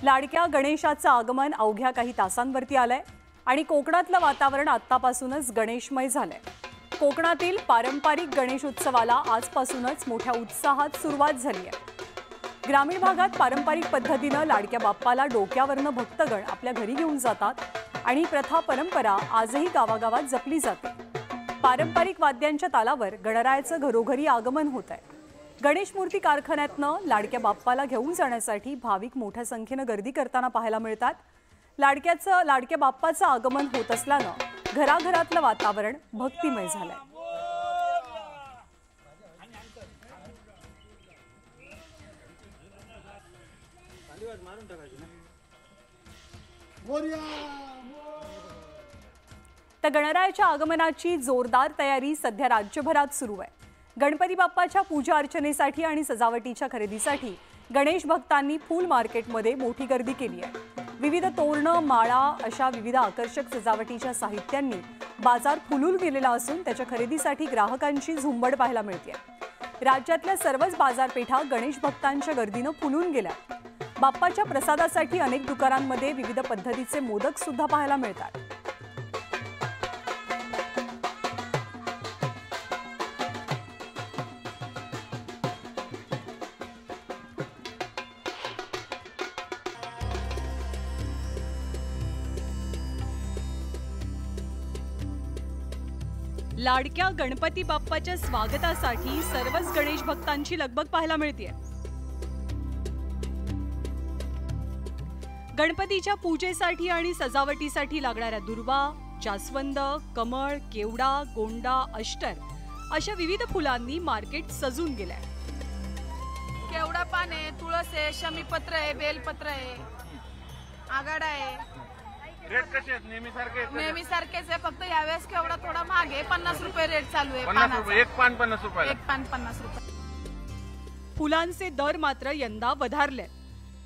लाडक्या गणेशाचं आगमन अवघ्या काही तासांवरती आलंय आणि कोकणातलं वातावरण आतापासूनच गणेशमय झालंय। कोकणातील पारंपरिक गणेश उत्सवाला आजपासूनच मोठ्या उत्साहात सुरुवात झाली आहे। ग्रामीण भागात पारंपरिक पद्धतीने लाडक्या बाप्पाला डोक्यावरनं भक्तगण आपल्या घरी घेऊन जातात आणि प्रथा परंपरा आजही गावागावात जपली जाते। पारंपरिक वाद्यांच्या तालावर गणरायाचं घरोघरी आगमन होत आहे। गणेश मूर्ती कारखान्यातनं लाडक्या बाप्पाला घेऊन जाण्यासाठी भाविक मोठ्या संख्येने गर्दी करताना पाहायला मिळतात। लाडक्या बाप्पाचं आगमन होत असल्यानं घराघरातलं वातावरण भक्तिमय झालंय। तर गणरायाच्या आगमनाची जोरदार तयारी सध्या राज्यभरात सुरू आहे। गणपती बाप्पाच्या पूजा अर्चनेसाठी आणि सजावटीच्या खरेदीसाठी गणेश भक्तांनी फूल मार्केटमध्ये मोठी गर्दी केली आहे। विविध तोरणं, माळा अशा विविध आकर्षक सजावटीच्या साहित्यांनी बाजार फुलून गेलेला असून त्याच्या खरेदीसाठी ग्राहकांची झुंबड पाहायला मिळते। राज्यातल्या सर्वच बाजारपेठा गणेश भक्तांच्या गर्दीनं फुलून गेल्या। बाप्पाच्या प्रसादासाठी अनेक दुकानांमध्ये विविध पद्धतीचे मोदक सुद्धा पाहायला मिळतात। लाडक्या गणपती बाप्पाच्या स्वागतासाठी सर्वच गणेश भक्तांची लगबग पाहायला मिळते। गणपतीच्या पूजेसाठी आणि सजावटीसाठी लागणाऱ्या दुर्वा, जास्वंद, कमळ, केवडा, गोंडा, अष्टर अशा विविध फुलांनी मार्केट सजून गेलंय। केवडा पान आहे, तुळस आहे, शमीपत्र आहे, बेलपत्र आहे, आगाडा आहे। रेट कसे आहेत? नेहमी सारखेच आहे, फक्त यावेळेस केवढा थोडा महाग आहे। 50 रुपये रेट चालू आहे। 50 रुपये एक पान, 50 रुपये एक पान 50 रुपये। फुलांचे दर मात्र यंदा वधारले।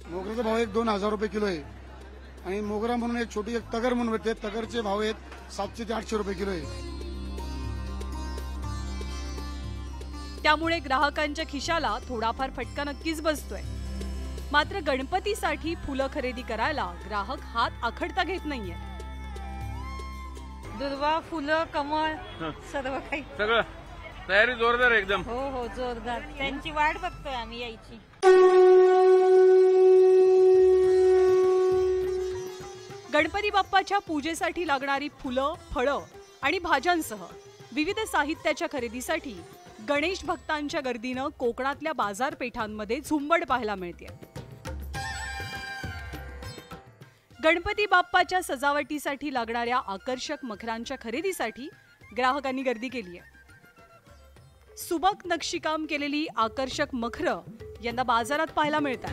मोगऱ्याचा भाव 1-2 रुपये किलो आहे आणि मोगरा म्हणून एक छोटी एक तगर म्हणून भेटते, तगरचे भाव आहेत 700 ते 800 रुपये किलो आहे। त्यामुळे ग्राहकांच्या खिशाला थोडाफार फटका नक्कीच बसतोय। मात्र गणपतीसाठी फुलं खरेदी करायला ग्राहक हात आखडता घेत नाहीये। दुर्वा, फुलं, कमळ सर्व काही सगळं तयारी जोरदार एकदम। हो जोरदार। त्यांची वाट बघतोय आम्ही यायची। गणपती बाप्पाच्या पूजेसाठी लागणारी फुलं, फळं आणि भाज्यांसह विविध साहित्याच्या खरेदीसाठी गणेश भक्तांच्या गर्दीनं कोकणातल्या बाजारपेठांमध्ये झुंबड पाहायला मिळते। गणपती बाप्पाच्या सजावटीसाठी लागणाऱ्या आकर्षक मखरांच्या खरेदीसाठी ग्राहकांनी गर्दी केली आहे। सुबक नक्षीकाम केलेली आकर्षक मखरं यंदा बाजारात पाहायला मिळतात।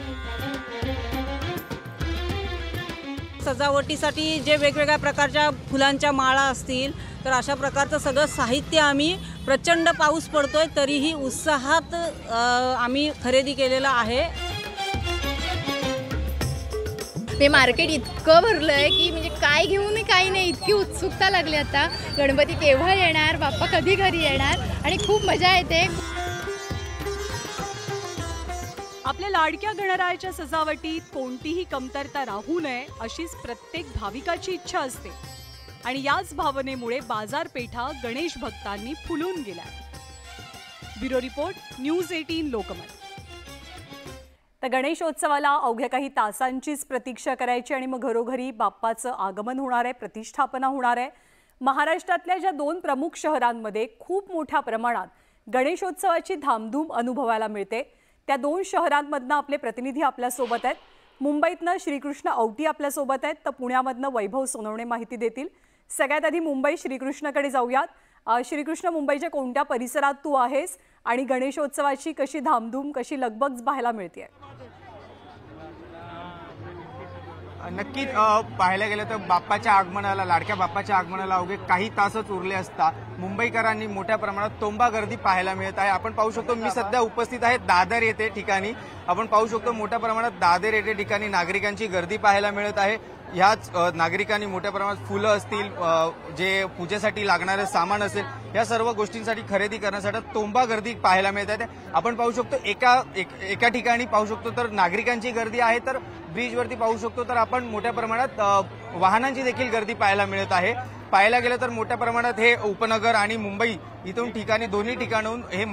सजावटीसाठी जे वेगवेगळ्या प्रकारच्या फुलांच्या माळा असतील तर अशा प्रकारचं सगळं साहित्य आम्ही प्रचंड पाऊस पडतोय तरीही उत्साहात आम्ही खरेदी केलेलं आहे। ते मार्केट इतकं भरलंय की म्हणजे काय घेऊन काही नाही, इतकी उत्सुकता लागली आता। गणपती केव्हा येणार, बाप्पा कधी घरी येणार आणि खूप मजा येते। आपल्या लाडक्या गणरायाच्या सजावटीत कोणतीही कमतरता राहू नये अशीच प्रत्येक भाविकाची इच्छा असते आणि याच भावनेमुळे बाजारपेठा गणेश भक्तांनी फुलून गेल्या। Bureau report, news 18 Lokmat. तर गणेशोत्सवाला अवघ्या काही तासांचीच प्रतीक्षा करायची आणि मग घरोघरी बाप्पाचं आगमन होणार आहे, प्रतिष्ठापना होणार आहे। महाराष्ट्रातल्या ज्या 2 प्रमुख शहरांमध्ये खूप मोठ्या प्रमाणात गणेशोत्सवाची धामधूम अनुभवायला मिळते त्या 2 शहरांमधनं आपले प्रतिनिधी आपल्यासोबत आहेत। मुंबईतनं श्रीकृष्ण औटी आपल्यासोबत आहेत, तर पुण्यामधनं वैभव सोनवणे माहिती देतील। सगळ्यात आधी मुंबई श्रीकृष्णकडे जाऊयात। श्रीकृष्ण, मुंबईच्या कोणत्या परिसरात तू आहेस आणि गणेशोत्सवाची कशी धामधूम, कशी लगबग पाहायला मिळते? नक्कीच पाहायला गेलं तर बाप्पाच्या आगमनाला, लाडक्या बाप्पाच्या आगमनाला अवघे काही तासच उरले असता मुंबईकरांनी मोठ्या प्रमाणात तोंबा गर्दी पाहायला मिळत आहे। आपण पाहू शकतो, मी सध्या उपस्थित आहे दादर येथे ठिकाणी। आपण पाहू शकतो मोठ्या प्रमाणात दादर येथे ठिकाणी नागरिकांची गर्दी पाहायला मिळत आहे। ह्याच नागरिकांनी मोठ्या प्रमाणात फुलं असतील, जे पूजेसाठी लागणारे सामान असेल, या सर्व गोष्टींसाठी खरेदी करण्यासाठी तोंबा गर्दी पाहायला मिळत आहे. आपण पाहू शकतो एका ठिकाणी पाहू शकतो तर नागरिकांची गर्दी आहे, तर ब्रिजवरती पाहू शकतो तर आपण मोठ्या प्रमाणात वाहनांची देखील गर्दी पाहायला मिळत आहे. पाहायला गेलं तर मोठ्या प्रमाणात हे उपनगर आणि मुंबई इथून ठिकाणी दोन्ही ठिकाणून हे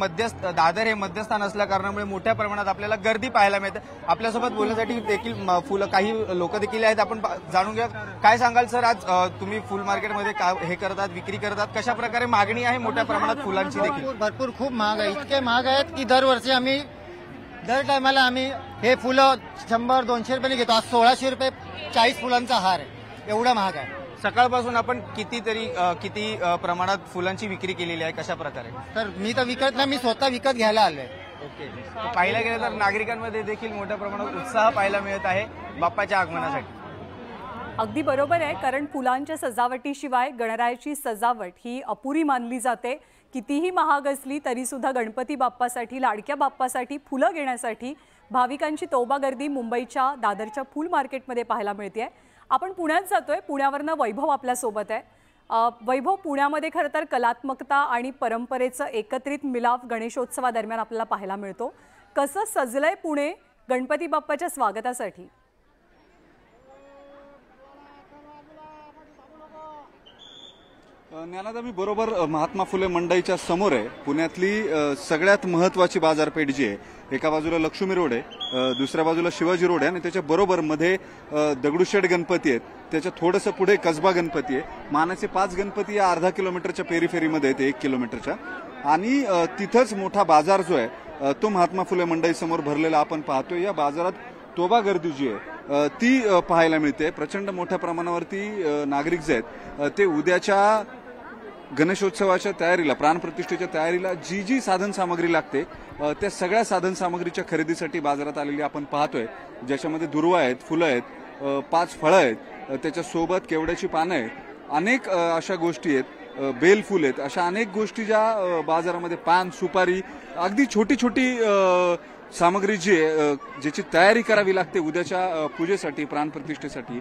दादर हे मध्यस्थान असल्या कारणामुळे मोठ्या प्रमाणात आपल्याला गर्दी पाहायला मिळते. आपल्यासोबत बोलण्यासाठी देखील फुलं काही लोक देखील आहेत. आपण जाणून घ्या, काय सांगाल सर, आज तुम्ही फुल मार्केटमध्ये हे करतात, विक्री करतात, कशा प्रकारे मागणी आहे मोठ्या प्रमाणात फुलांची देखील? भरपूर खूप महाग आहे, इतके महाग आहेत की दरवर्षी आम्ही दर टायमाला आम्ही हे फुलं 100-200 रुपयाने घेतो. आज 1600 रुपये 40 फुलांचा हार आहे, एवढा महाग आहे. सकाळपासून आपण किती प्रमाणात फुलांची विक्री केलेली आहे, कशा प्रकारे? तर मी तर विकत नाही, मी स्वतः विकत घ्यायला आलोय. ओके. पाहायला गेलं तर नागरिकांमध्ये देखील मोठ्या प्रमाणात उत्साह पाहायला मिळत आहे बाप्पाच्या आगमनासाठी. अगदी बरोबर आहे, कारण फुलांच्या सजावटीशिवाय गणरायाची सजावट ही अपुरी मानली जाते. कितीही महाग असली तरी सुद्धा गणपती बाप्पासाठी, लाडक्या बाप्पासाठी फुलं घेण्यासाठी भाविकांची तोबा गर्दी मुंबईच्या दादरच्या फुल मार्केटमध्ये पाहायला मिळते. आपण पुण्यात जातोय, पुण्यावरनं वैभव आपल्यासोबत आहे. वैभव, पुण्यामध्ये खरं तर कलात्मकता आणि परंपरेचं एकत्रित मिलाफ गणेशोत्सवादरम्यान आपल्याला पाहायला मिळतो. कसं सजलंय पुणे गणपती बाप्पाच्या स्वागतासाठी? ज्ञानादा, मी बरोबर महात्मा फुले मंडईच्या समोर आहे. पुण्यातली सगळ्यात महत्वाची बाजारपेठ जी आहे, एका बाजूला लक्ष्मी रोड आहे, दुसऱ्या बाजूला शिवाजी रोड आहे आणि त्याच्या बरोबर मध्ये दगडूशेठ गणपती आहेत. त्याच्या थोडंसं पुढे कसबा गणपती आहे. मानाचे 5 गणपती या अर्धा किलोमीटरच्या पेरीफेरीमध्ये आहेत, 1 किलोमीटरच्या. आणि तिथंच मोठा बाजार जो आहे तो महात्मा फुले मंडई समोर भरलेला आपण पाहतोय. या बाजारात तोबा गर्दी जी आहे ती पाहायला मिळते. प्रचंड मोठ्या प्रमाणावरती नागरिक जे आहेत ते उद्याच्या गणेशोत्सवाच्या तयारीला, प्राणप्रतिष्ठेच्या तयारीला जी साधन सामग्री लागते त्या सगळ्या साधन सामग्रीच्या खरेदीसाठी बाजारात आलेली आपण पाहतोय. ज्याच्यामध्ये दुर्वा आहेत, फुलं आहेत, 5 फळं आहेत, त्याच्यासोबत केवड्याची पानं आहेत, अनेक अशा गोष्टी आहेत, बेलफूल आहेत, अशा अनेक गोष्टी ज्या बाजारामध्ये, पान, सुपारी, अगदी छोटी छोटी सामग्री जी आहे ज्याची तयारी करावी लागते उद्याच्या पूजेसाठी, प्राणप्रतिष्ठेसाठी,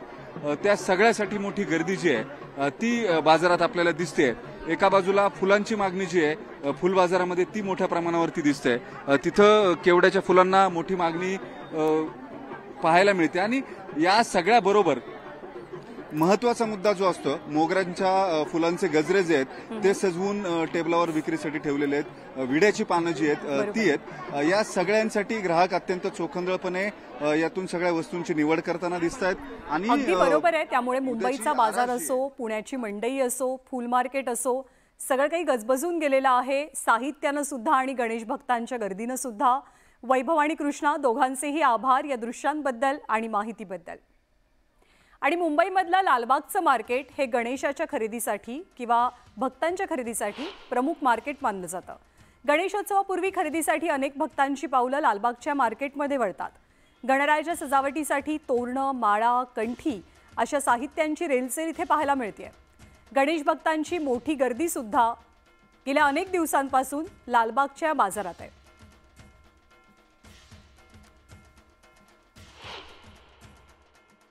त्या सगळ्यासाठी मोठी गर्दी जी आहे ती बाजारात आपल्याला दिसते. एका बाजूला फुलांची मागणी जी आहे फुल बाजारामध्ये ती मोठ्या प्रमाणावरती दिसते. तिथं केवड्याच्या फुलांना मोठी मागणी पाहायला मिळते. आणि या सगळ्या बरोबर महत्वाचा मुद्दा जो असतो, मोगऱ्यांच्या फुलांचे गजरे जे आहेत ते सजवून टेबलावर विक्रीसाठी ठेवलेले आहेत, विड्याची पानं जी आहेत ती आहेत. या सगळ्यांसाठी ग्राहक अत्यंत चोखंदळपणे यातून सगळ्या वस्तूंची निवड करताना दिसत आहेत. आणि अगदी बरोबर आहे, त्यामुळे मुंबईचा बाजार असो, पुण्याची मंडई असो, फुल मार्केट असो, सगळं काही गजबजून गेलेलं आहे साहित्यानं सुद्धा आणि गणेश भक्तांच्या गर्दीनं सुद्धा. वैभव आणि कृष्णा दोघांचेही आभार या दृश्यांबद्दल आणि माहितीबद्दल. आणि मुंबईमधलं लालबागचं मार्केट हे गणेशाच्या खरेदीसाठी किंवा भक्तांच्या खरेदीसाठी प्रमुख मार्केट मानलं जातं. गणेशोत्सवापूर्वी खरेदीसाठी अनेक भक्तांची पावलं लालबागच्या मार्केटमध्ये वळतात. गणरायाच्या सजावटीसाठी तोरणं, माळा, कंठी अशा साहित्यांची रेलचेल इथे पाहायला मिळते. गणेश भक्तांची मोठी गर्दी सुद्धा गेल्या अनेक दिवसांपासून लालबागच्या बाजारात आहे.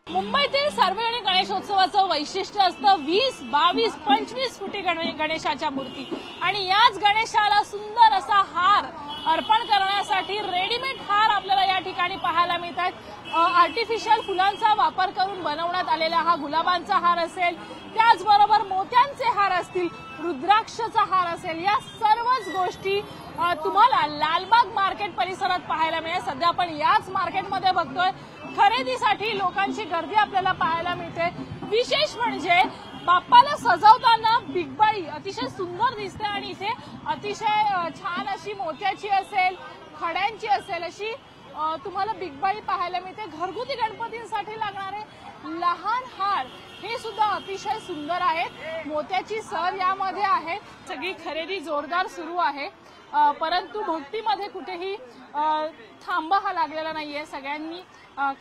मुंबईतील सार्वजनिक गणेशोत्सवाचं वैशिष्ट्य असतं 20, 22, 25 फुटी गणेशाच्या मूर्ती आणि याच गणेशाला सुंदर असा हार अर्पण करण्यासाठी रेडीमेड हार आपल्याला या ठिकाणी पाहायला मिळतात. आर्टिफिशियल फुलांचा वापर करून बनवण्यात आलेला हा गुलाबांचा हार असेल, त्याचबरोबर मोत्यांचे हार असतील, रुद्राक्षचा हार असेल, या सर्वच गोष्टी तुम्हाला लालबाग मार्केट परिसरात पाहायला मिळेल. सध्या आपण याच मार्केटमध्ये बघतोय. खरेदीसाठी लोकांची गर्दी आपल्याला पाहायला मिळते. विशेष म्हणजे बाप्पाला सजवताना बिगबाई अतिशय सुंदर दिसते आणि इथे अतिशय छान अशी मोत्याची असेल, खड्यांची असेल अशी तुम्हाला बिगबाई पाहायला मिळते. घरगुती गणपतींसाठी लागणारे लहान हार हे सुद्धा अतिशय सुंदर आहेत. मोत्याची सर यामध्ये आहे. सगळी खरेदी जोरदार सुरू आहे, परंतु भक्तीमध्ये कुठेही थांबा हा लागलेला नाहीये. सगळ्यांनी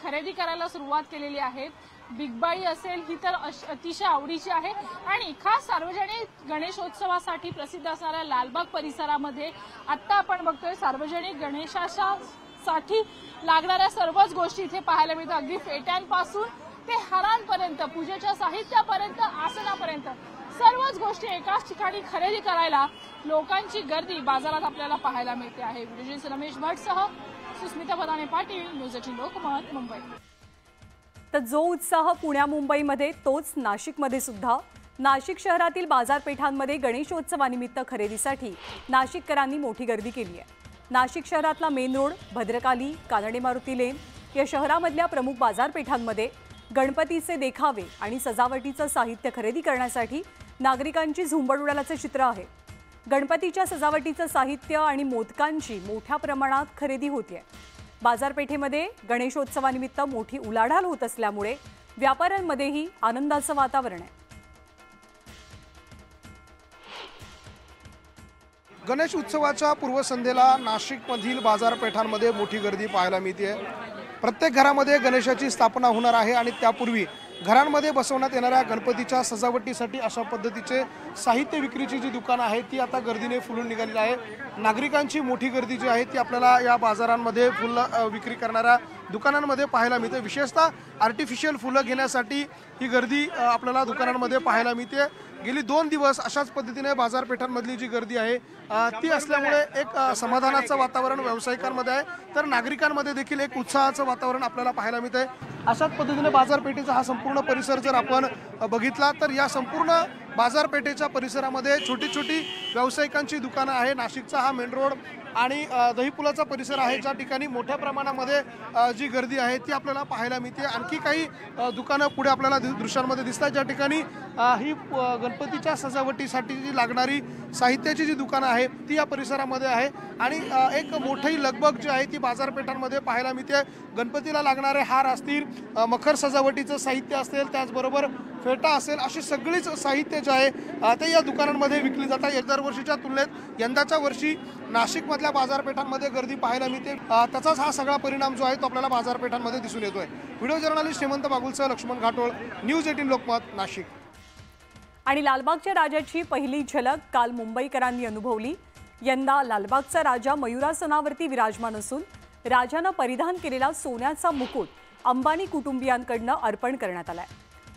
खरेदी करायला सुरुवात केलेली आहे. बिगबाई असेल ही तर अतिशय आवडीची आहे आणि खास सार्वजनिक गणेशोत्सवासाठी प्रसिद्ध असणाऱ्या लालबाग परिसरामध्ये आता आपण बघतोय सार्वजनिक गणेशासाठी लागणाऱ्या सर्वच गोष्टी इथे पाहायला मिळतात. अगदी फेट्यांपासून ते हारांपर्यंत, पूजेच्या साहित्यापर्यंत, आसनापर्यंत सर्वच गोष्टी एकाच ठिकाणी खरेदी करायला लोकांची गर्दी बाजारात आपल्याला पाहायला मिळते आहे. Video Ramesh भटसह Sushmita बदाने Patil, news 18 Lokmat, Mumbai. तर जो उत्साह पुण्या मुंबईमध्ये तोच नाशिकमध्ये सुद्धा. नाशिक शहरातील बाजारपेठांमध्ये गणेशोत्सवानिमित्त खरेदीसाठी नाशिककरांनी मोठी गर्दी केली आहे. नाशिक शहरातला मेन रोड, भद्रकाली, कानडे मारुती लेन या शहरामधल्या प्रमुख बाजारपेठांमध्ये गणपतीचे देखावे आणि सजावटीचं साहित्य खरेदी करण्यासाठी नागरिकांची झुंबड उडाल्याचं चित्र आहे. गणपतीच्या सजावटीचं साहित्य आणि मोदकांची मोठ्या प्रमाणात खरेदी होते. बाजारपेठेमध्ये गणेशोत्सवानिमित्त मोठी उलाढाल होत असल्यामुळे व्यापाऱ्यांमध्येही आनंदाचं वातावरण आहे. गणेश उत्सवाच्या पूर्वसंध्येला नाशिकमधील बाजारपेठांमध्ये मोठी गर्दी पाहायला मिळते. प्रत्येक घरामध्ये गणेशाची स्थापना होणार आहे आणि त्यापूर्वी घरांमध्ये बसवण्यात येणाऱ्या गणपतीच्या सजावटीसाठी अशा पद्धतीचे साहित्य विक्रीची जी दुकानं आहेत ती आता गर्दीने फुलून निघालेली आहे. नागरिकांची मोठी गर्दी जी आहे ती आपल्याला या बाजारांमध्ये फुलं विक्री करणाऱ्या दुकानांमध्ये पाहायला मिळते. विशेषतः आर्टिफिशियल फुलं घेण्यासाठी ही गर्दी आपल्याला दुकानांमध्ये पाहायला मिळते. गेली 2 दिवस अशाच पद्धतीने बाजारपेठांमधली जी गर्दी आहे ती असल्यामुळे एक समाधानाचं वातावरण व्यावसायिकांमध्ये आहे, तर नागरिकांमध्ये देखील एक उत्साहाचं वातावरण आपल्याला पाहायला मिळत आहे. अशाच पद्धतीने बाजारपेठेचा हा संपूर्ण परिसर जर आपण बघितला तर या संपूर्ण बाजारपेठेच्या परिसरामध्ये छोटी छोटी व्यावसायिकांची दुकानं आहे. नाशिकचा हा मेन रोड आणि दहीपुलाचा परिसर आहे ज्या ठिकाणी मोठ्या प्रमाणामध्ये जी गर्दी आहे ती आपल्याला पाहायला मिळते. आणखी काही दुकानं पुढे आपल्याला दृश्यांमध्ये दिसतात ज्या ठिकाणी ही गणपतीच्या सजावटीसाठी जी लागणारी साहित्याची जी दुकानं आहे ती या परिसरामध्ये आहे आणि एक मोठी लगबग जी आहे ती बाजारपेठांमध्ये पाहायला मिळते. गणपतीला लागणारे हार असतील, मखर सजावटीचं साहित्य असेल, त्याचबरोबर फेटा असेल, अशी सगळीच साहित्य जे आहे ते या दुकानांमध्ये विकली जातात. दरवर्षीच्या तुलनेत यंदाच्या वर्षी नाशिकमधल्या बाजारपेठांमध्ये गर्दी पाहायला मिळते. त्याचाच हा सगळा परिणाम जो आहे तो आपल्याला बाजारपेठांमध्ये दिसून येतोय. व्हिडिओ जर्नलिस्ट हेमंत बागुलसह लक्ष्मण घाटोळ, न्यूज 18 लोकमत, नाशिक. आणि लालबागच्या राजाची पहिली झलक काल मुंबईकरांनी अनुभवली. यंदा लालबागचा राजा मयुरासनावरती विराजमान असून राजानं परिधान केलेला सोन्याचा मुकुट अंबानी कुटुंबियांकडनं अर्पण करण्यात आलाय.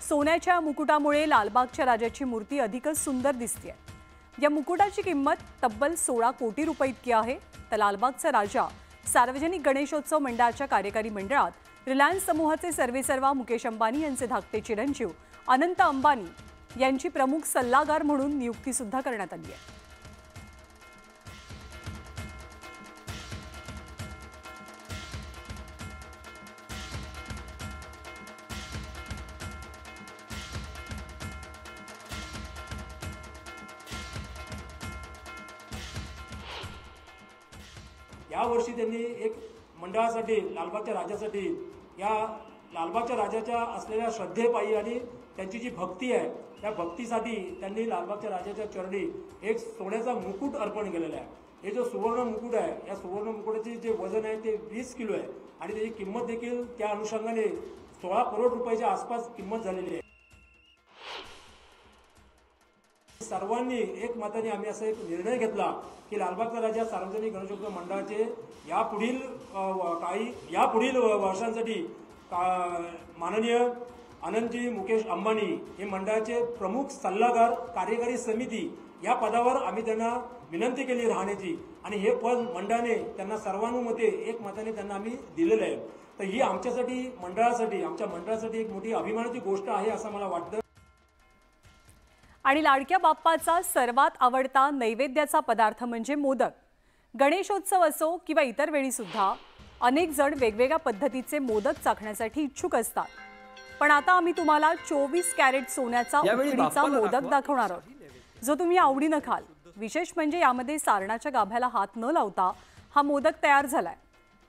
सोन्याच्या मुकुटामुळे लालबागच्या राजाची मूर्ती अधिकच सुंदर दिसते. या मुकुटाची किंमत तब्बल 16 कोटी रुपये इतकी आहे. तर लालबागचा राजा सार्वजनिक गणेशोत्सव मंडळाच्या कार्यकारी मंडळात रिलायन्स समूहाचे सर्वेसर्वा मुकेश अंबानी यांचे धाकटे चिरंजीव अनंत अंबानी यांची प्रमुख सल्लागार म्हणून नियुक्ती सुद्धा करण्यात आली आहे. यावर्षी त्यांनी एक मंडळासाठी, लालबागच्या राजासाठी, या लालबागच्या राजाच्या असलेल्या श्रद्धेपायी आणि त्यांची जी भक्ती आहे त्या भक्तीसाठी त्यांनी लालबागच्या राजाच्या चरणी एक सोन्याचा मुकुट अर्पण केलेला आहे. हे जो सुवर्ण मुकुट आहे, या सुवर्ण मुकुटाचे जे वजन आहे ते 20 किलो आहे आणि त्याची किंमत देखील त्या अनुषंगाने 16 करोड रुपयाच्या आसपास किंमत झालेली आहे. सर्वांनी एकमताने आम्ही असा एक निर्णय घेतला की लालबागचा राजा सार्वजनिक गणेशोत्सव मंडळाचे यापुढील वर्षांसाठी माननीय अनंतजी मुकेश अंबानी हे मंडळाचे प्रमुख सल्लागार, कार्यकारी समिती या पदावर आम्ही त्यांना विनंती केली राहण्याची आणि हे पद मंडळाने त्यांना सर्वानुमते एकमताने त्यांना आम्ही दिलेलं आहे. तर ही आमच्यासाठी, आमच्या मंडळासाठी एक मोठी अभिमानाची गोष्ट आहे असं मला वाटतं. आणि लाडक्या बाप्पाचा सर्वात आवडता नैवेद्याचा पदार्थ म्हणजे मोदक. गणेशोत्सव असो किंवा इतर वेळी सुद्धा अनेक जण वेगवेगळ्या पद्धतीचे मोदक चाखण्यासाठी इच्छुक असतात. पण आता आम्ही तुम्हाला 24 कॅरेट सोन्याचा उकडीचा मोदक दाखवणार आहोत, जो तुम्ही आवडीनं खाल. विशेष म्हणजे यामध्ये सारणाच्या गाभ्याला हात न लावता हा मोदक तयार झालाय.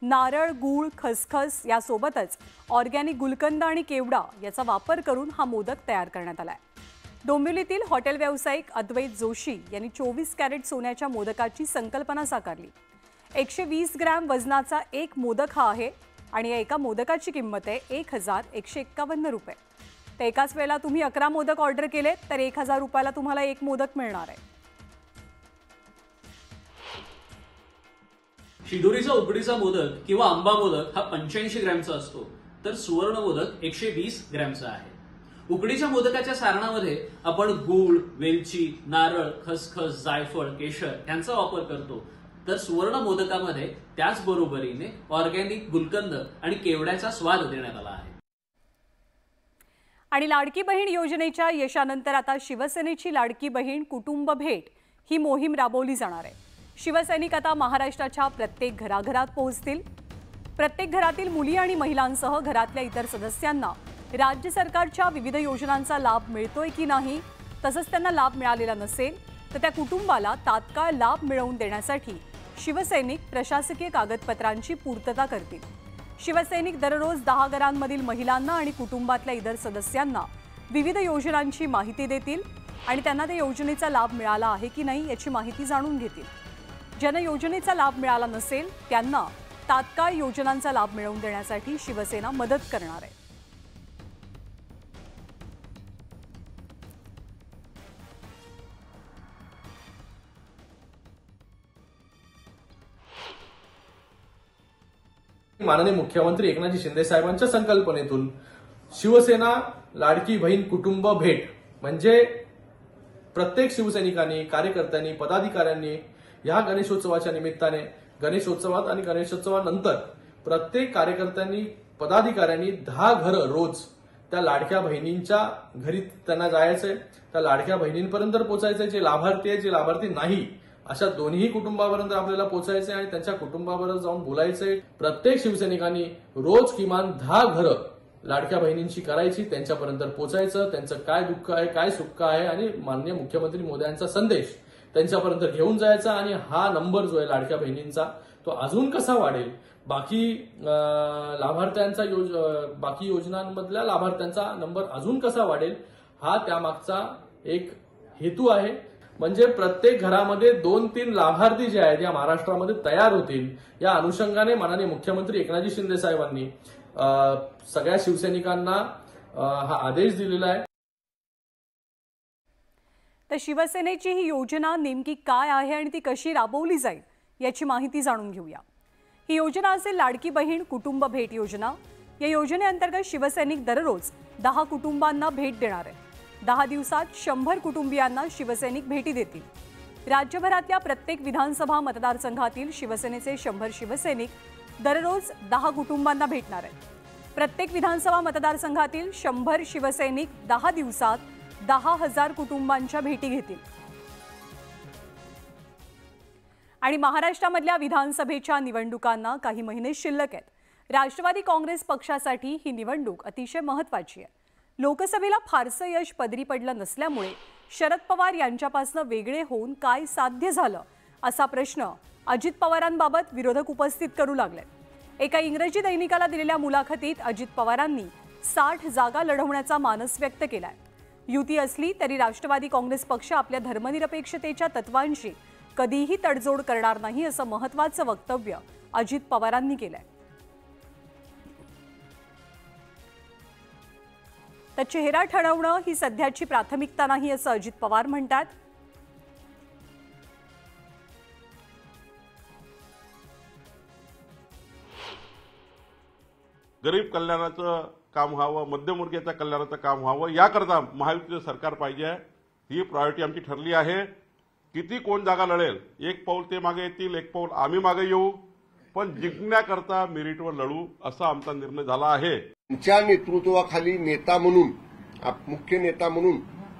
नारळ, गूळ, खसखस यासोबतच ऑर्गॅनिक गुलकंद आणि केवडा याचा वापर करून हा मोदक तयार करण्यात आलाय. डोंबिवलीतील हॉटेल व्यावसायिक अद्वैत जोशी यांनी 24 कॅरेट सोन्याच्या मोदकाची संकल्पना साकारली. 120 ग्रॅम वजनाचा एक मोदक हा आहे आणि या एका मोदकाची किंमत आहे 1151 रुपये. तर एकाच वेळेला तुम्ही 11 मोदक ऑर्डर केले तर 1000 रुपयाला तुम्हाला एक मोदक मिळणार आहे. शिदोरीचा उकडीचा मोदक किंवा आंबा मोदक हा 85 ग्रॅमचा असतो. तर सुवर्ण मोदक 120 ग्रॅमचा आहे. उकडीच्या मोदकाच्या सारणामध्ये आपण गूळ, वेलची, नारळ, खसखस, जायफळ, केशर यांचा वापर करतो, तर सुवर्ण मोदकामध्ये त्याच बरोबरीने ऑर्गॅनिक गुलकंद आणि केवड्याचा स्वाद देण्यात आला आहे. आणि लाडकी बहीण योजनेच्या यशानंतर आता शिवसेनेची लाडकी बहीण कुटुंब भेट ही मोहीम राबवली जाणार आहे. शिवसैनिक आता महाराष्ट्राच्या प्रत्येक घराघरात पोहोचतील. प्रत्येक घरातील मुली आणि महिलांसह घरातल्या इतर सदस्यांना राज्य सरकारच्या विविध योजनांचा लाभ मिळतोय की नाही, तसंच त्यांना लाभ मिळालेला नसेल तर त्या कुटुंबाला तात्काळ लाभ मिळवून देण्यासाठी शिवसैनिक प्रशासकीय कागदपत्रांची पूर्तता करतील. शिवसैनिक दररोज 10 घरांमधील महिलांना आणि कुटुंबातल्या इतर सदस्यांना विविध योजनांची माहिती देतील आणि त्यांना त्या योजनेचा लाभ मिळाला आहे की नाही याची माहिती जाणून घेतील. ज्यांना योजनेचा लाभ मिळाला नसेल त्यांना तात्काळ योजनांचा लाभ मिळवून देण्यासाठी शिवसेना मदत करणार आहे. माननीय मुख्यमंत्री एकनाथ शिंदे साहेबांच्या संकल्पनेतून शिवसेना लाडकी बहीण कुटुंब भेट म्हणजे प्रत्येक शिवसैनिकांनी, कार्यकर्त्यांनी, पदाधिकाऱ्यांनी या गणेशोत्सवाच्या निमित्ताने, गणेशोत्सवात आणि गणेशोत्सवानंतर प्रत्येक कार्यकर्त्यांनी, पदाधिकाऱ्यांनी 10 घरं रोज त्या लाडक्या बहिणींच्या घरी त्यांना जायचंय, त्या लाडक्या बहिणींपर्यंत पोहोचायचंय. जे लाभार्थी आहेत, जे लाभार्थी नाही, अशा दोन्ही कुटुंबापर्यंत आपल्याला पोहोचायचंय आणि त्यांच्या कुटुंबाबरोबर जाऊन बोलायचंय. प्रत्येक शिवसैनिकांनी रोज किमान 10 घरं लाडक्या बहिणींची करायची, त्यांच्यापर्यंत पोहोचायचं, त्यांचं काय दुःख आहे, काय सुख आहे आणि माननीय मुख्यमंत्री मोदयांचा संदेश त्यांच्यापर्यंत घेऊन जायचा. आणि हा नंबर जो आहे लाडक्या बहिणींचा तो अजून कसा वाढेल, बाकी लाभार्थ्यांचा बाकी योजनांमधल्या लाभार्थ्यांचा नंबर अजून कसा वाढेल, हा त्यामागचा एक हेतू आहे. म्हणजे प्रत्येक घरामध्ये 2-3 लाभार्थी जे आहेत या महाराष्ट्रामध्ये तयार होतील. या अनुषंगाने माननीय मुख्यमंत्री एकनाथजी शिंदे साहेबांनी सगळ्या शिवसैनिकांना हा आदेश दिलेला आहे. तर शिवसेनेची ही योजना नेमकी काय आहे आणि ती कशी राबवली जाईल याची माहिती जाणून घेऊया. ही योजना असेल लाडकी बहीण कुटुंब भेट योजना. या योजनेअंतर्गत शिवसैनिक दररोज 10 कुटुंबांना भेट देणार आहे. 10 दिवसात 100 कुटुंबियांना शिवसैनिक भेटी देतील. राज्यभरातल्या प्रत्येक विधानसभा मतदारसंघातील शिवसेनेचे 100 शिवसैनिक दररोज 10 कुटुंबांना भेटणार आहेत. प्रत्येक विधानसभा मतदारसंघातील 100 शिवसैनिक 10 दिवसात 10,000 कुटुंबांच्या भेटी घेतील. आणि महाराष्ट्रामधल्या विधानसभेच्या निवडणुकांना काही महिने शिल्लक आहेत. राष्ट्रवादी काँग्रेस पक्षासाठी ही निवडणूक अतिशय महत्त्वाची आहे. लोकसभेला फारसं यश पदरी पडलं नसल्यामुळे शरद पवार यांच्यापासून वेगळे होऊन काय साध्य झालं असा प्रश्न अजित पवारांबाबत विरोधक उपस्थित करू लागले. एका इंग्रजी दैनिकाला दिलेल्या मुलाखतीत अजित पवारांनी 60 जागा लढवण्याचा मानस व्यक्त केलाय. युती असली तरी राष्ट्रवादी काँग्रेस पक्ष आपल्या धर्मनिरपेक्षतेच्या तत्वांशी कधीही तडजोड करणार नाही असं महत्त्वाचं वक्तव्य अजित पवारांनी केलंय. तर चेहरा ठरवणं ही सध्याची प्राथमिकता नाही असं अजित पवार म्हणतात. गरीब कल्याणाचं काम व्हावं, मध्यमवर्गीयाच्या कल्याणाचं काम व्हावं, याकरता महायुतीचं सरकार पाहिजे आहे. ही प्रायोरिटी आमची ठरली आहे. किती कोण जागा लढेल, एक पाऊल ते मागे येतील, एक पाऊल आम्ही मागे येऊ, पण जिंकण्याकरता मेरिटवर लढू असा आमचा निर्णय झाला आहे. त्यांच्या नेतृत्वाखाली नेता म्हणून, मुख्य नेता म्हणून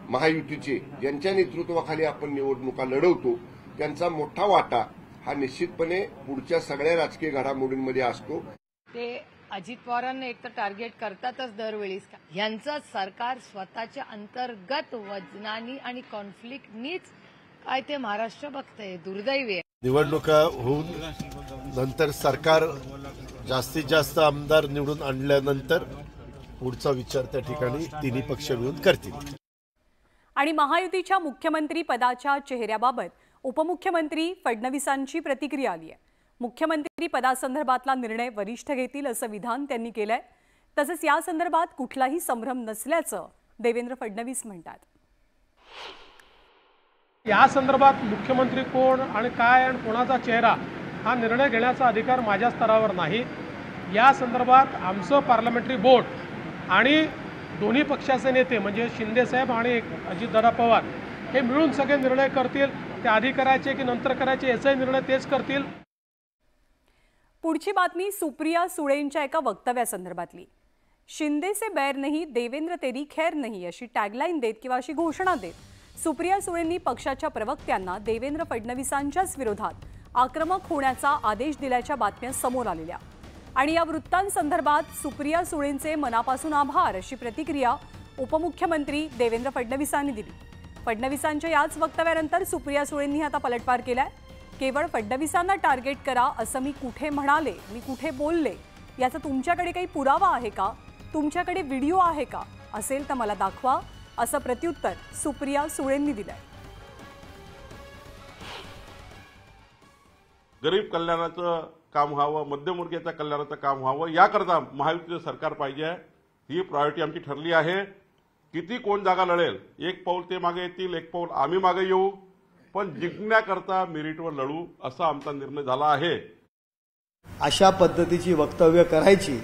महायुतीचे ज्यांच्या नेतृत्वाखाली आपण निवडणुका लढवतो त्यांचा मोठा वाटा हा निश्चितपणे पुढच्या सगळ्या राजकीय घडामोडींमध्ये असतो. ते अजित पवारांना एक तर टार्गेट करतातच दरवेळीच. यांचं सरकार स्वतःच्या अंतर्गत वजनानी आणि कॉन्फ्लिक्टनीच काय ते महाराष्ट्र बघतंय. दुर्दैवी आहे. निवडणुका होऊन नंतर सरकार जास्तीत जास्त आमदार निवडून आणल्यानंतर पुढचा विचार त्या ठिकाणी तिन्ही पक्ष मिळून करतील. आणि महायुतीच्या मुख्यमंत्री पदाच्या चेहऱ्याबाबत उपमुख्यमंत्री फडणवीसांची प्रतिक्रिया आली आहे. मुख्यमंत्री पदासंदर्भातला निर्णय वरिष्ठ घेतील असं विधान त्यांनी केलंय. तसंच या संदर्भात कुठलाही संभ्रम नसल्याचं देवेंद्र फडणवीस म्हणतात. या संदर्भात मुख्यमंत्री कोण आणि काय आणि कोणाचा चेहरा हा निर्णय घेण्याचा अधिकार माझ्या स्तरावर नाही. या संदर्भात आमचं पार्लमेंटरी बोर्ड आणि दोन्ही पक्षाचे नेते म्हणजे शिंदेसाहेब आणि अजितदादा पवार हे मिळून सगळे निर्णय करतील. ते आधी करायचे की नंतर करायचे याचाही निर्णय तेच करतील. पुढची बातमी सुप्रिया सुळेंच्या एका वक्तव्यासंदर्भातली. शिंदे से बैर नहीं, देवेंद्र तेरी खैर नहीं अशी टॅगलाईन देत किंवा अशी घोषणा देत सुप्रिया सुळेंनी पक्षाच्या प्रवक्त्यांना देवेंद्र फडणवीसांच्याच विरोधात आक्रमक होण्याचा आदेश दिल्याच्या बातम्या समोर आलेल्या आणि या वृत्तांसंदर्भात सुप्रिया सुळेंचे मनापासून आभार अशी प्रतिक्रिया उपमुख्यमंत्री देवेंद्र फडणवीसांनी दिली. फडणवीसांच्या याच वक्तव्यानंतर सुप्रिया सुळेंनी आता पलटवार केलाय. केवळ फडणवीसांना टार्गेट करा असं मी कुठे म्हणाले, मी कुठे बोलले याचा तुमच्याकडे काही पुरावा आहे का, तुमच्याकडे व्हिडिओ आहे का, असेल तर मला दाखवा असं प्रत्युत्तर सुप्रिया सुळेंनी दिलंय. गरीब कल्याणाचं काम व्हावं, मध्यमवर्गीयाच्या कल्याणाचं काम व्हावं याकरता महायुतीचं सरकार पाहिजे आहे. ही प्रायोरिटी आमची ठरली आहे. किती कोण जागा लढेल, एक पाऊल ते मागे येतील, एक पाऊल आम्ही मागे येऊ, पण जिंकण्याकरता मेरिटवर लढू असा आमचा निर्णय झाला आहे. अशा पद्धतीची वक्तव्य करायची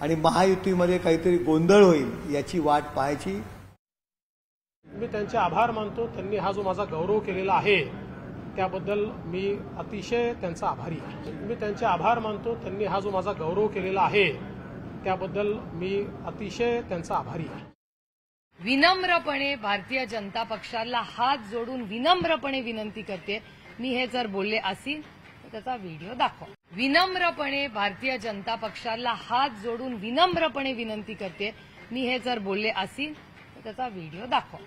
आणि महायुतीमध्ये काहीतरी गोंधळ होईल याची वाट पाहायची. मी त्यांचे आभार मानतो. त्यांनी हा जो माझा गौरव केलेला आहे त्याबद्दल मी अतिशय त्यांचा आभारी आहे. मी त्यांचे आभार मानतो. त्यांनी हा जो माझा गौरव केलेला आहे त्याबद्दल मी अतिशय त्यांचा आभारी आहे. विनम्रपणे भारतीय जनता पक्षाला हात जोडून विनम्रपणे विनंती करते, मी हे जर बोलले असेल तर त्याचा व्हिडिओ दाखवा. विनम्रपणे भारतीय जनता पक्षाला हात जोडून विनम्रपणे विनंती करते, मी हे जर बोलले असेल तर त्याचा व्हिडिओ दाखवा.